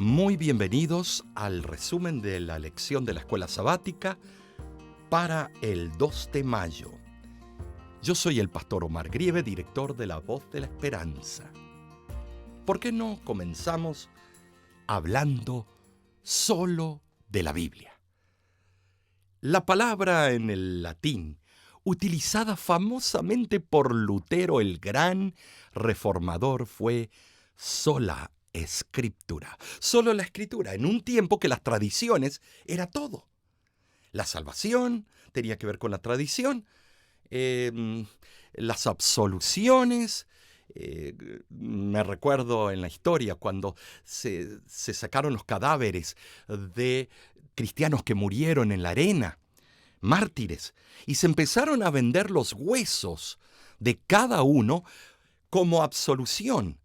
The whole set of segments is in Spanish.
Muy bienvenidos al resumen de la lección de la escuela sabática para el 2 de mayo. Yo soy el pastor Omar Grieve, director de La Voz de la Esperanza. ¿Por qué no comenzamos hablando solo de la Biblia? La palabra en el latín, utilizada famosamente por Lutero el gran reformador, fue sola Escritura. Solo la Escritura, en un tiempo que las tradiciones era todo. La salvación tenía que ver con la tradición, las absoluciones. Me recuerdo en la historia cuando se sacaron los cadáveres de cristianos que murieron en la arena, mártires, y se empezaron a vender los huesos de cada uno como absolución.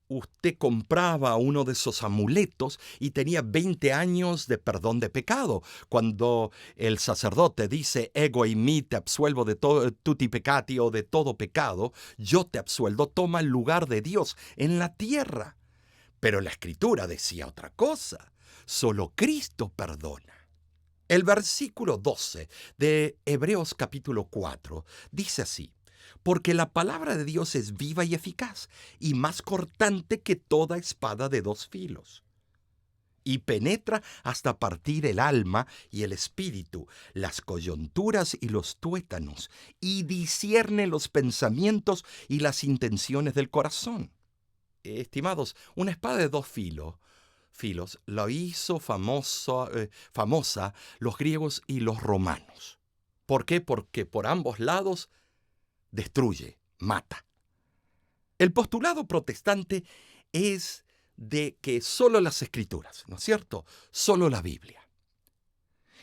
Usted compraba uno de esos amuletos y tenía 20 años de perdón de pecado. Cuando el sacerdote dice, ego eimi te absuelvo de todo tutti peccati, o de todo pecado, yo te absueldo, toma el lugar de Dios en la tierra. Pero la Escritura decía otra cosa. Solo Cristo perdona. El versículo 12 de Hebreos capítulo 4 dice así: porque la palabra de Dios es viva y eficaz, y más cortante que toda espada de dos filos, y penetra hasta partir el alma y el espíritu, las coyunturas y los tuétanos, y discierne los pensamientos y las intenciones del corazón. Estimados, una espada de dos filos lo hizo famosa los griegos y los romanos. ¿Por qué? Porque por ambos lados destruye, mata. El postulado protestante es de que solo las Escrituras, ¿no es cierto? Solo la Biblia.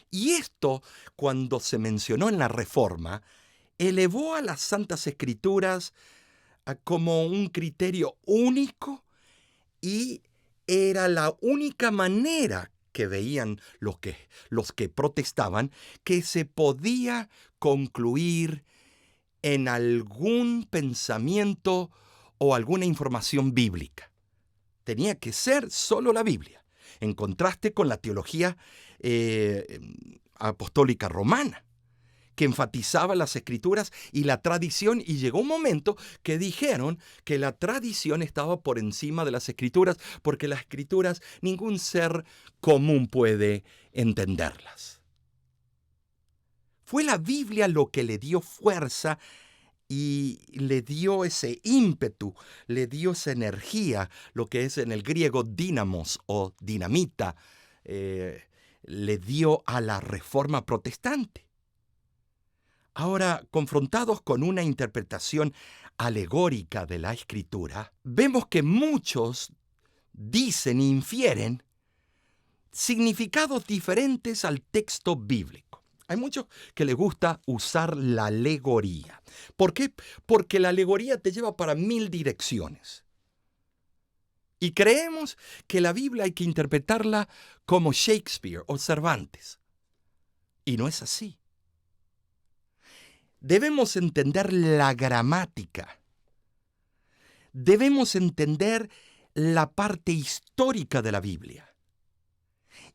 Y esto, cuando se mencionó en la Reforma, elevó a las Santas Escrituras como un criterio único, y era la única manera que veían los que protestaban que se podía concluir en algún pensamiento o alguna información bíblica. Tenía que ser solo la Biblia, en contraste con la teología apostólica romana, que enfatizaba las Escrituras y la tradición, y llegó un momento que dijeron que la tradición estaba por encima de las Escrituras, porque las Escrituras ningún ser común puede entenderlas. Fue la Biblia lo que le dio fuerza y le dio ese ímpetu, le dio esa energía, lo que es en el griego dínamos o dinamita, le dio a la Reforma protestante. Ahora, confrontados con una interpretación alegórica de la Escritura, vemos que muchos dicen e infieren significados diferentes al texto bíblico. Hay muchos que les gusta usar la alegoría. ¿Por qué? Porque la alegoría te lleva para 1000 direcciones. Y creemos que la Biblia hay que interpretarla como Shakespeare o Cervantes. Y no es así. Debemos entender la gramática. Debemos entender la parte histórica de la Biblia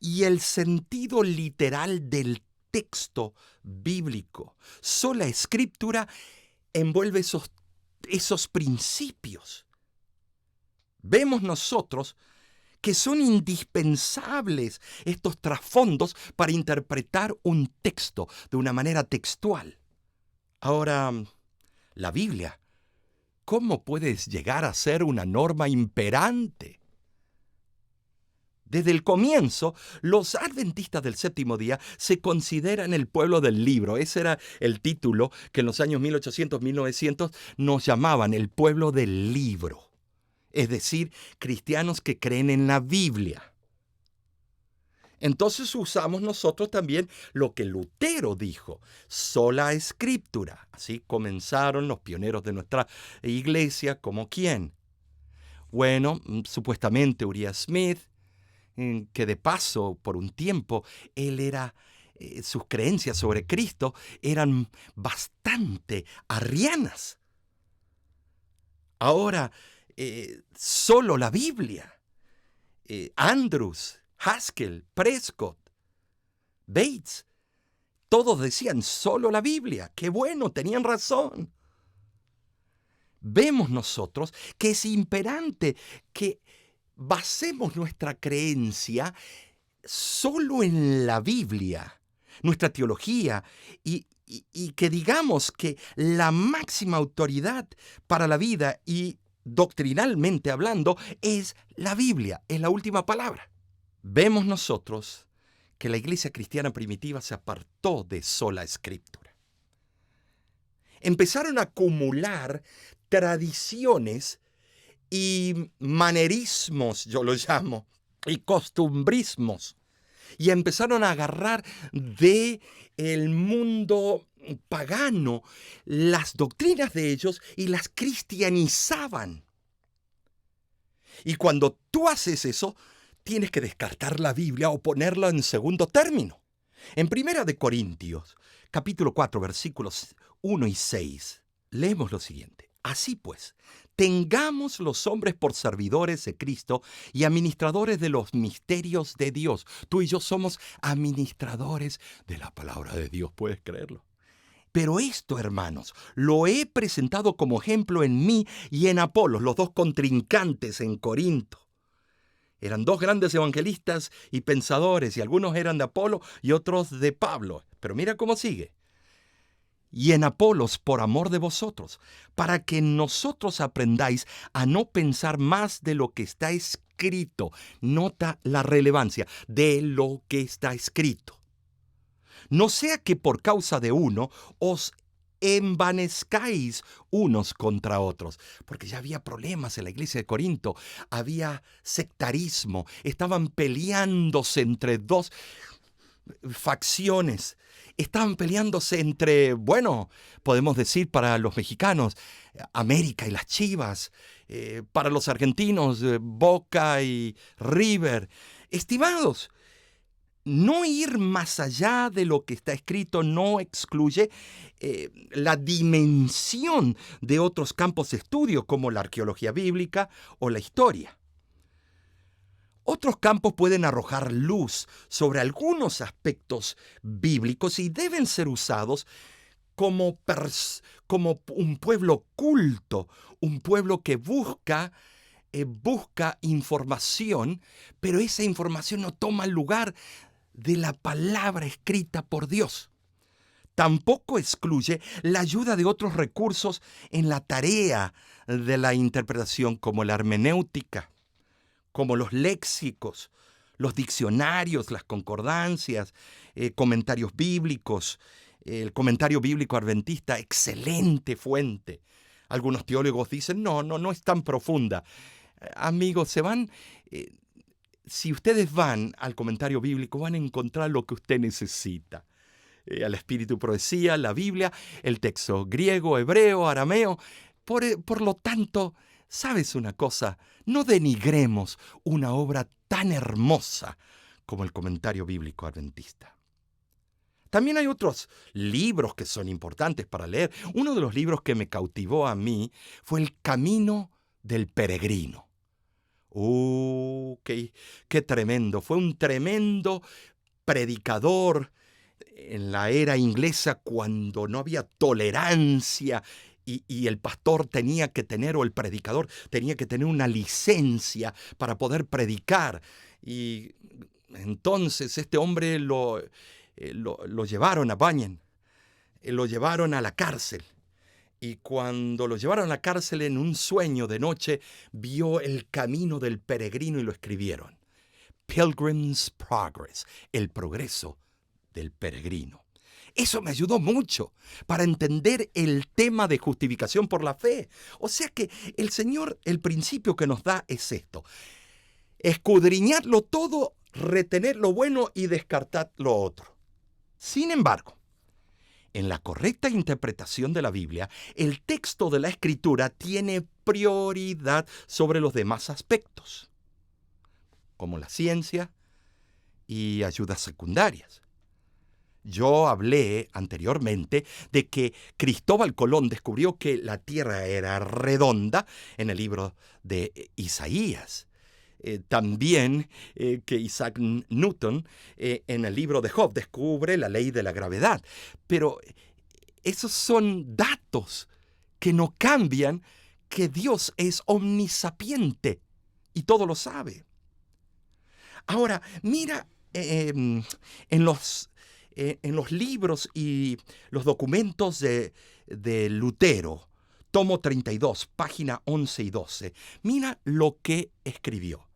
y el sentido literal del texto bíblico. Sola Escritura envuelve esos principios. Vemos nosotros que son indispensables estos trasfondos para interpretar un texto de una manera textual. Ahora, la Biblia, ¿cómo puedes llegar a ser una norma imperante? Desde el comienzo, los adventistas del séptimo día se consideran el pueblo del libro. Ese era el título que en los años 1800, 1900 nos llamaban el pueblo del libro. Es decir, cristianos que creen en la Biblia. Entonces usamos nosotros también lo que Lutero dijo, sola Escritura. Así comenzaron los pioneros de nuestra iglesia, ¿como quién? Bueno, supuestamente Uriah Smith, que de paso, por un tiempo, sus creencias sobre Cristo eran bastante arrianas. Ahora, solo la Biblia. Andrews, Haskell, Prescott, Bates, todos decían solo la Biblia. ¡Qué bueno! Tenían razón. Vemos nosotros que es imperante que basemos nuestra creencia solo en la Biblia, nuestra teología, y que digamos que la máxima autoridad para la vida y doctrinalmente hablando es la Biblia, es la última palabra. Vemos nosotros que la iglesia cristiana primitiva se apartó de sola escritura. Empezaron a acumular tradiciones y manerismos, yo lo llamo, y costumbrismos, y empezaron a agarrar de el mundo pagano las doctrinas de ellos y las cristianizaban. Y cuando tú haces eso, tienes que descartar la Biblia o ponerla en segundo término. En 1 Corintios, capítulo 4, versículos 1 y 6, leemos lo siguiente. Así pues, tengamos los hombres por servidores de Cristo y administradores de los misterios de Dios. Tú y yo somos administradores de la palabra de Dios, ¿puedes creerlo? Pero esto, hermanos, lo he presentado como ejemplo en mí y en Apolos, los dos contrincantes en Corinto. Eran dos grandes evangelistas y pensadores, y algunos eran de Apolo y otros de Pablo. Pero mira cómo sigue. Y en Apolos por amor de vosotros, para que nosotros aprendáis a no pensar más de lo que está escrito. Nota la relevancia de lo que está escrito. No sea que por causa de uno os envanezcáis unos contra otros, porque ya había problemas en la iglesia de Corinto, había sectarismo, estaban peleándose entre dos facciones, estaban peleándose entre, bueno, podemos decir para los mexicanos, América y las Chivas, para los argentinos, Boca y River. Estimados, no ir más allá de lo que está escrito no excluye la dimensión de otros campos de estudio como la arqueología bíblica o la historia. Otros campos pueden arrojar luz sobre algunos aspectos bíblicos y deben ser usados como un pueblo culto, un pueblo que busca información, pero esa información no toma el lugar de la palabra escrita por Dios. Tampoco excluye la ayuda de otros recursos en la tarea de la interpretación, como la hermenéutica, como los léxicos, los diccionarios, las concordancias, comentarios bíblicos, el comentario bíblico adventista, excelente fuente. Algunos teólogos dicen, no es tan profunda. Amigos, si ustedes van al comentario bíblico, van a encontrar lo que usted necesita. Al Espíritu Profecía, la Biblia, el texto griego, hebreo, arameo. Por lo tanto, ¿sabes una cosa? No denigremos una obra tan hermosa como el comentario bíblico adventista. También hay otros libros que son importantes para leer. Uno de los libros que me cautivó a mí fue El Camino del Peregrino. ¡Qué tremendo! Fue un tremendo predicador en la era inglesa cuando no había tolerancia y el pastor tenía que tener, o el predicador tenía que tener una licencia para poder predicar. Y entonces este hombre lo llevaron a Bunyan, lo llevaron a la cárcel. Y cuando lo llevaron a la cárcel en un sueño de noche, vio el camino del peregrino y lo escribieron. Pilgrim's Progress, el progreso del peregrino. Eso me ayudó mucho para entender el tema de justificación por la fe. O sea que el Señor, el principio que nos da es esto: escudriñarlo todo, retener lo bueno y descartar lo otro. Sin embargo, en la correcta interpretación de la Biblia, el texto de la Escritura tiene prioridad sobre los demás aspectos, como la ciencia y ayudas secundarias. Yo hablé anteriormente de que Cristóbal Colón descubrió que la Tierra era redonda en el libro de Isaías. también que Isaac Newton en el libro de Job descubre la ley de la gravedad. Pero esos son datos que no cambian que Dios es omnisapiente y todo lo sabe. Ahora, mira en los libros y los documentos de Lutero, tomo 32, página 11 y 12. Mira lo que escribió.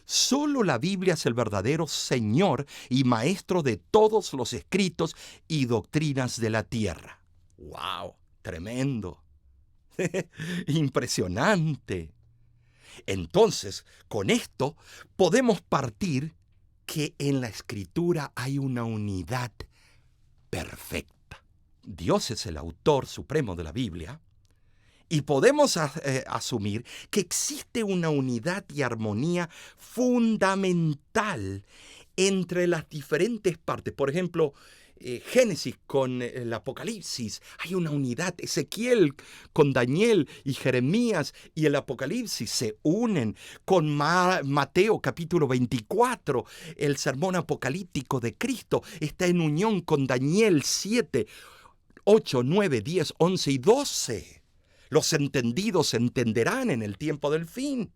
Solo la Biblia es el verdadero Señor y Maestro de todos los escritos y doctrinas de la tierra. ¡Wow! Tremendo. Impresionante. Entonces, con esto podemos partir que en la Escritura hay una unidad perfecta. Dios es el autor supremo de la Biblia y podemos asumir que existe una unidad y armonía fundamental entre las diferentes partes. Por ejemplo, Génesis con el Apocalipsis, hay una unidad. Ezequiel con Daniel y Jeremías y el Apocalipsis se unen. Con Mateo capítulo 24, el sermón apocalíptico de Cristo está en unión con Daniel 7, 8, 9, 10, 11 y 12. Los entendidos entenderán en el tiempo del fin.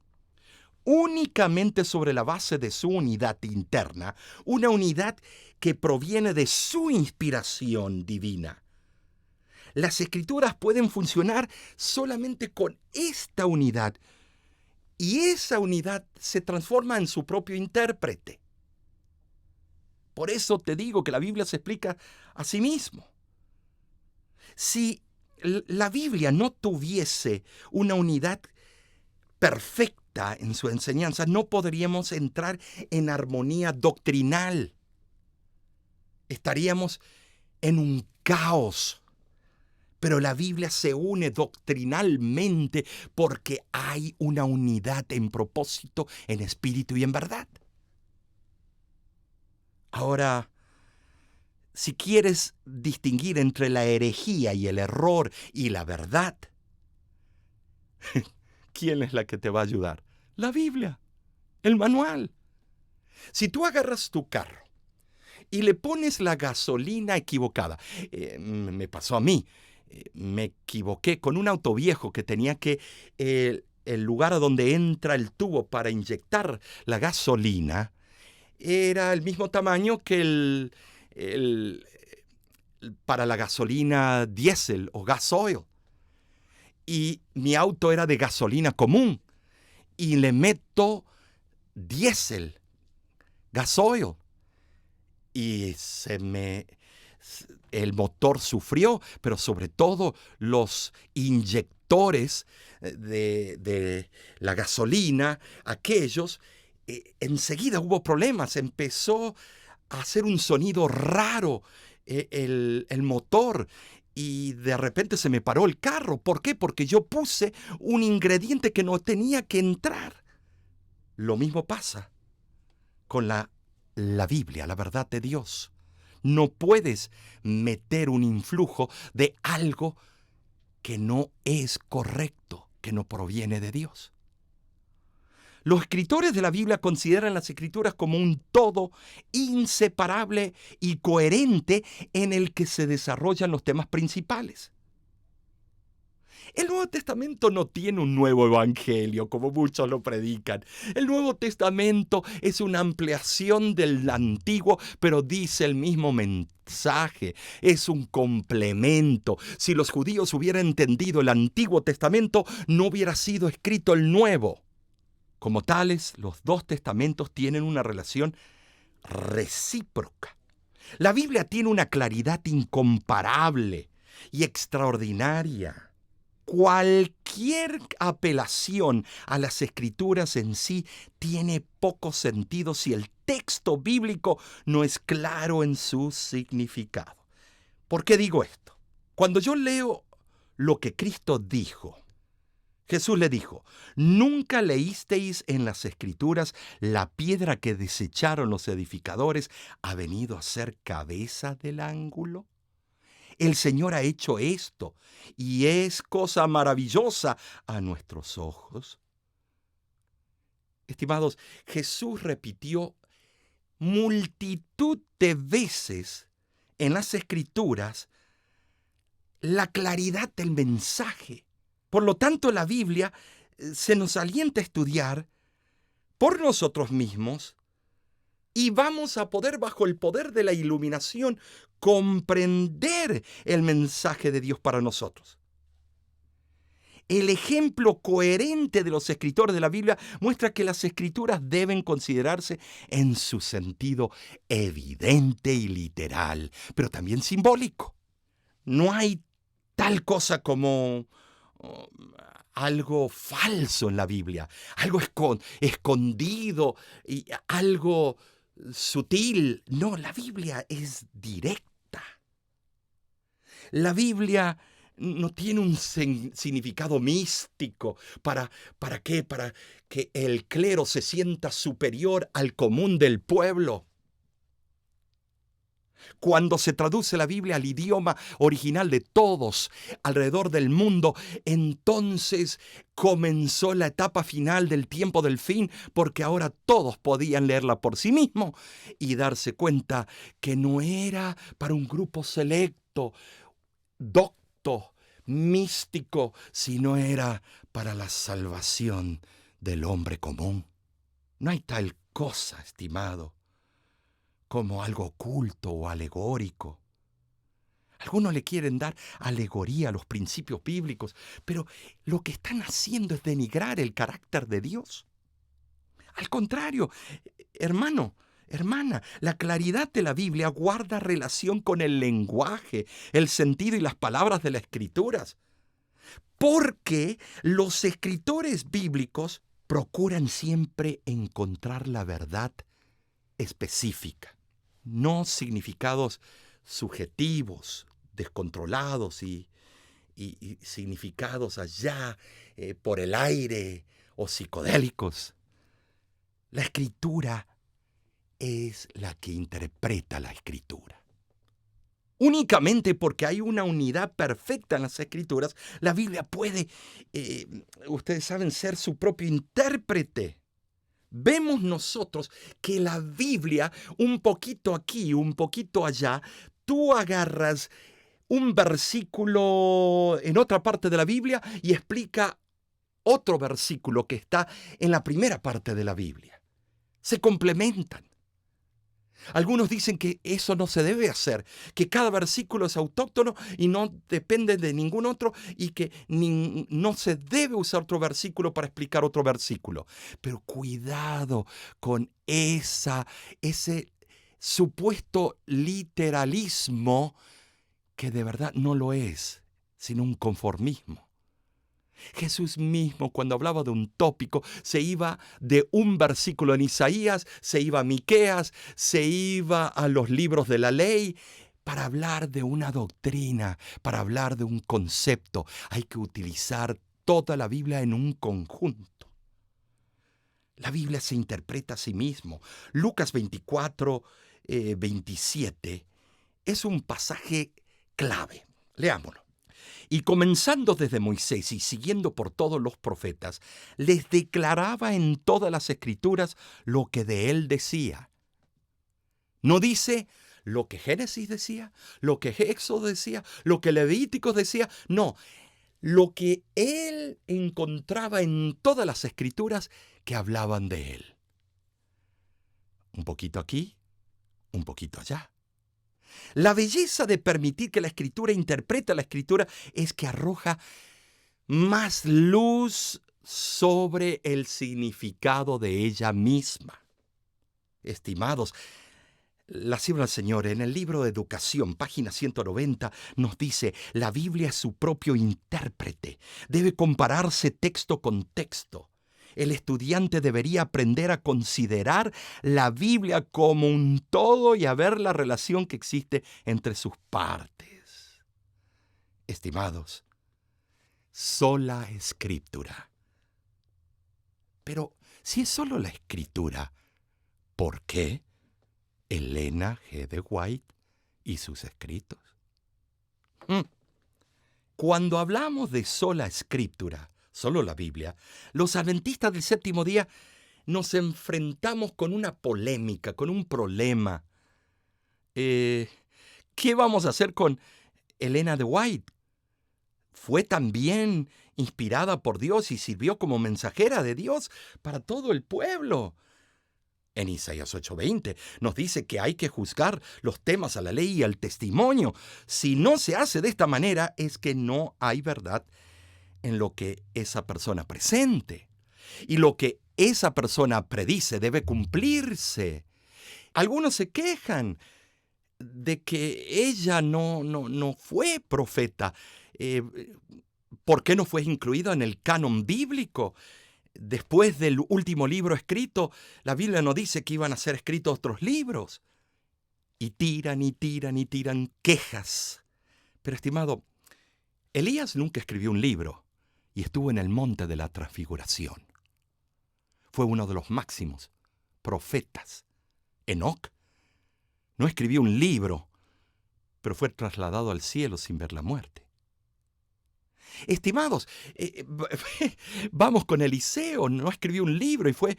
Únicamente sobre la base de su unidad interna, una unidad que proviene de su inspiración divina. Las Escrituras pueden funcionar solamente con esta unidad, y esa unidad se transforma en su propio intérprete. Por eso te digo que la Biblia se explica a sí mismo. Si la Biblia no tuviese una unidad perfecta en su enseñanza, no podríamos entrar en armonía doctrinal. Estaríamos en un caos. Pero la Biblia se une doctrinalmente porque hay una unidad en propósito, en espíritu y en verdad. Ahora, si quieres distinguir entre la herejía y el error y la verdad, ¿quién es la que te va a ayudar? La Biblia, el manual. Si tú agarras tu carro y le pones la gasolina equivocada, me pasó a mí, me equivoqué con un auto viejo que tenía que el lugar a donde entra el tubo para inyectar la gasolina era el mismo tamaño que para la gasolina diésel o gasoil. Y mi auto era de gasolina común. Y le meto diésel, gasoil. Y el motor sufrió, pero sobre todo los inyectores de la gasolina, aquellos, enseguida hubo problemas. Empezó a hacer un sonido raro el motor. Y de repente se me paró el carro. ¿Por qué? Porque yo puse un ingrediente que no tenía que entrar. Lo mismo pasa con la Biblia, la verdad de Dios. No puedes meter un influjo de algo que no es correcto, que no proviene de Dios. Los escritores de la Biblia consideran las Escrituras como un todo inseparable y coherente en el que se desarrollan los temas principales. El Nuevo Testamento no tiene un nuevo evangelio, como muchos lo predican. El Nuevo Testamento es una ampliación del Antiguo, pero dice el mismo mensaje. Es un complemento. Si los judíos hubieran entendido el Antiguo Testamento, no hubiera sido escrito el Nuevo. Como tales, los dos testamentos tienen una relación recíproca. La Biblia tiene una claridad incomparable y extraordinaria. Cualquier apelación a las Escrituras en sí tiene poco sentido si el texto bíblico no es claro en su significado. ¿Por qué digo esto? Cuando yo leo lo que Cristo dijo, Jesús le dijo: ¿nunca leísteis en las Escrituras la piedra que desecharon los edificadores ha venido a ser cabeza del ángulo? El Señor ha hecho esto y es cosa maravillosa a nuestros ojos. Estimados, Jesús repitió multitud de veces en las Escrituras la claridad del mensaje. Por lo tanto, la Biblia se nos alienta a estudiar por nosotros mismos y vamos a poder, bajo el poder de la iluminación, comprender el mensaje de Dios para nosotros. El ejemplo coherente de los escritores de la Biblia muestra que las escrituras deben considerarse en su sentido evidente y literal, pero también simbólico. No hay tal cosa como algo falso en la Biblia, algo escondido y algo sutil. No, la Biblia es directa. La Biblia no tiene un significado místico. ¿Para qué? Para que el clero se sienta superior al común del pueblo. Cuando se traduce la Biblia al idioma original de todos alrededor del mundo, entonces comenzó la etapa final del tiempo del fin, porque ahora todos podían leerla por sí mismos y darse cuenta que no era para un grupo selecto, docto, místico, sino era para la salvación del hombre común. No hay tal cosa, estimado, como algo oculto o alegórico. Algunos le quieren dar alegoría a los principios bíblicos, pero lo que están haciendo es denigrar el carácter de Dios. Al contrario, hermano, hermana, la claridad de la Biblia guarda relación con el lenguaje, el sentido y las palabras de las Escrituras, porque los escritores bíblicos procuran siempre encontrar la verdad específica, no significados subjetivos, descontrolados y significados allá por el aire o psicodélicos. La Escritura es la que interpreta la Escritura. Únicamente porque hay una unidad perfecta en las Escrituras, la Biblia puede, ustedes saben, ser su propio intérprete. Vemos nosotros que la Biblia, un poquito aquí, un poquito allá, tú agarras un versículo en otra parte de la Biblia y explica otro versículo que está en la primera parte de la Biblia. Se complementan. Algunos dicen que eso no se debe hacer, que cada versículo es autóctono y no depende de ningún otro y que no se debe usar otro versículo para explicar otro versículo. Pero cuidado con ese supuesto literalismo que de verdad no lo es, sino un conformismo. Jesús mismo, cuando hablaba de un tópico, se iba de un versículo en Isaías, se iba a Miqueas, se iba a los libros de la ley, para hablar de una doctrina, para hablar de un concepto. Hay que utilizar toda la Biblia en un conjunto. La Biblia se interpreta a sí mismo. Lucas 24, 27 es un pasaje clave. Leámoslo. Y comenzando desde Moisés y siguiendo por todos los profetas, les declaraba en todas las Escrituras lo que de él decía. No dice lo que Génesis decía, lo que Éxodo decía, lo que Levíticos decía. No, lo que él encontraba en todas las Escrituras que hablaban de él. Un poquito aquí, un poquito allá. La belleza de permitir que la Escritura interprete la Escritura es que arroja más luz sobre el significado de ella misma. Estimados, la sierva del Señor en el libro de Educación, página 190, nos dice: la Biblia es su propio intérprete. Debe compararse texto con texto. El estudiante debería aprender a considerar la Biblia como un todo y a ver la relación que existe entre sus partes. Estimados, sola Escritura. Pero si es solo la Escritura, ¿por qué Elena G. de White y sus escritos? Cuando hablamos de sola Escritura, solo la Biblia, los adventistas del séptimo día nos enfrentamos con una polémica, con un problema. ¿Qué vamos a hacer con Elena de White? Fue también inspirada por Dios y sirvió como mensajera de Dios para todo el pueblo. En Isaías 8:20 nos dice que hay que juzgar los temas a la ley y al testimonio. Si no se hace de esta manera, es que no hay verdad en lo que esa persona presente. Y lo que esa persona predice debe cumplirse. Algunos se quejan de que ella no fue profeta. ¿Por qué no fue incluida en el canon bíblico? Después del último libro escrito, la Biblia no dice que iban a ser escritos otros libros. Y tiran y tiran y tiran quejas. Pero, estimado, Elías nunca escribió un libro y estuvo en el monte de la transfiguración. Fue uno de los máximos profetas. Enoc no escribió un libro, pero fue trasladado al cielo sin ver la muerte. Estimados, vamos con Eliseo, no escribió un libro y fue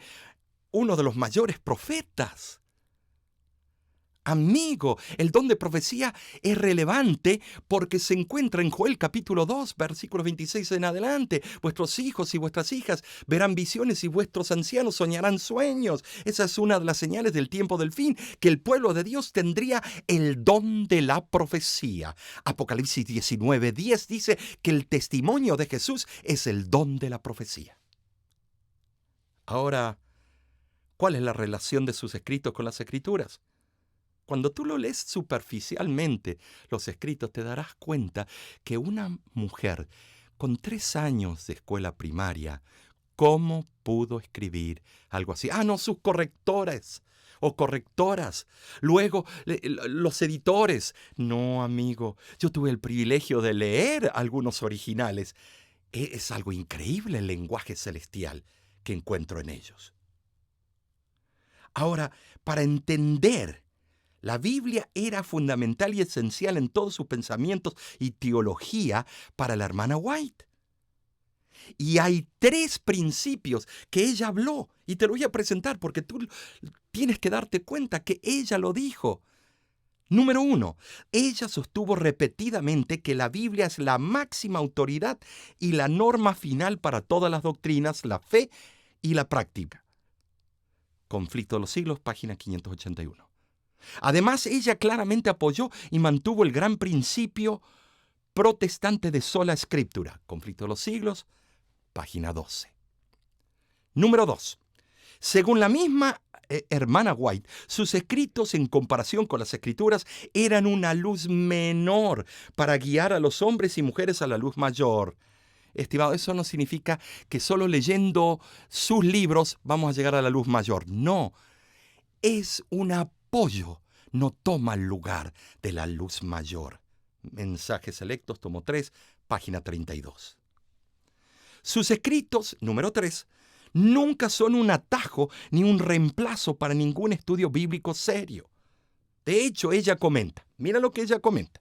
uno de los mayores profetas. Amigo, el don de profecía es relevante porque se encuentra en Joel capítulo 2, versículos 26 en adelante. Vuestros hijos y vuestras hijas verán visiones y vuestros ancianos soñarán sueños. Esa es una de las señales del tiempo del fin, que el pueblo de Dios tendría el don de la profecía. Apocalipsis 19:10 dice que el testimonio de Jesús es el don de la profecía. Ahora, ¿cuál es la relación de sus escritos con las Escrituras? Cuando tú lo lees superficialmente, los escritos, te darás cuenta que una mujer con 3 años de escuela primaria, ¿cómo pudo escribir algo así? No, sus correctores o correctoras. Luego, los editores. No, amigo, yo tuve el privilegio de leer algunos originales. Es algo increíble el lenguaje celestial que encuentro en ellos. Ahora, para entender, la Biblia era fundamental y esencial en todos sus pensamientos y teología para la hermana White. Y hay 3 principios que ella habló, y te lo voy a presentar porque tú tienes que darte cuenta que ella lo dijo. Número 1, ella sostuvo repetidamente que la Biblia es la máxima autoridad y la norma final para todas las doctrinas, la fe y la práctica. Conflicto de los Siglos, página 581. Además, ella claramente apoyó y mantuvo el gran principio protestante de sola escritura. Conflicto de los Siglos, página 12. Número 2. Según la misma hermana White, sus escritos en comparación con las escrituras eran una luz menor para guiar a los hombres y mujeres a la luz mayor. Estimado, eso no significa que solo leyendo sus libros vamos a llegar a la luz mayor. No, es un apoyo, no toma el lugar de la luz mayor. Mensajes Selectos, tomo 3, página 32. Sus escritos, número 3, nunca son un atajo ni un reemplazo para ningún estudio bíblico serio. De hecho, ella comenta, mira lo que ella comenta.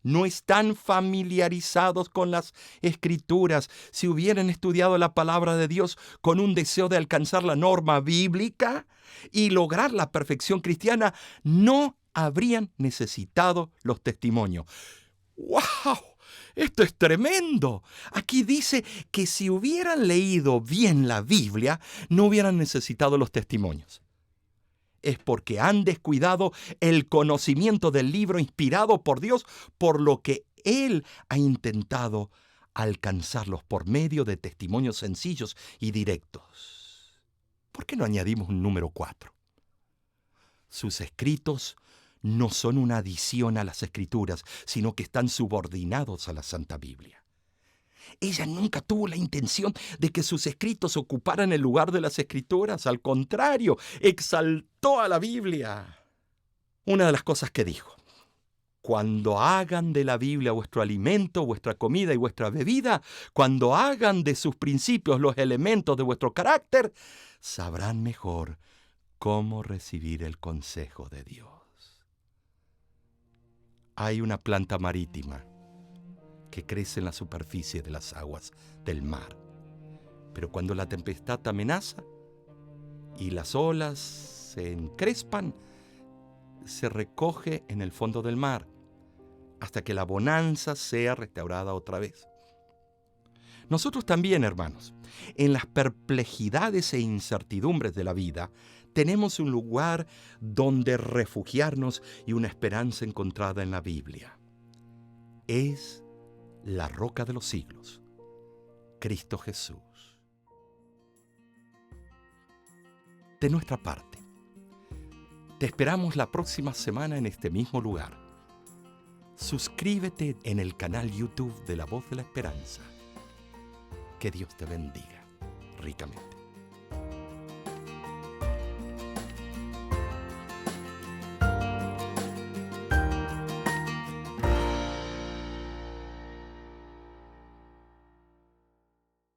No están familiarizados con las Escrituras. Si hubieran estudiado la palabra de Dios con un deseo de alcanzar la norma bíblica y lograr la perfección cristiana, no habrían necesitado los testimonios. ¡Wow! Esto es tremendo. Aquí dice que si hubieran leído bien la Biblia, no hubieran necesitado los testimonios. Es porque han descuidado el conocimiento del libro inspirado por Dios, por lo que Él ha intentado alcanzarlos por medio de testimonios sencillos y directos. ¿Por qué no añadimos un número 4? Sus escritos no son una adición a las Escrituras, sino que están subordinados a la Santa Biblia. Ella nunca tuvo la intención de que sus escritos ocuparan el lugar de las Escrituras. Al contrario, exaltó a la Biblia. Una de las cosas que dijo: cuando hagan de la Biblia vuestro alimento, vuestra comida y vuestra bebida, cuando hagan de sus principios los elementos de vuestro carácter, sabrán mejor cómo recibir el consejo de Dios. Hay una planta marítima que crece en la superficie de las aguas del mar. Pero cuando la tempestad amenaza, y las olas se encrespan, se recoge en el fondo del mar hasta que la bonanza sea restaurada otra vez. Nosotros también, hermanos, en las perplejidades e incertidumbres de la vida, tenemos un lugar donde refugiarnos y una esperanza encontrada en la Biblia. Es la roca de los siglos, Cristo Jesús. De nuestra parte, te esperamos la próxima semana en este mismo lugar. Suscríbete en el canal YouTube de La Voz de la Esperanza. Que Dios te bendiga ricamente.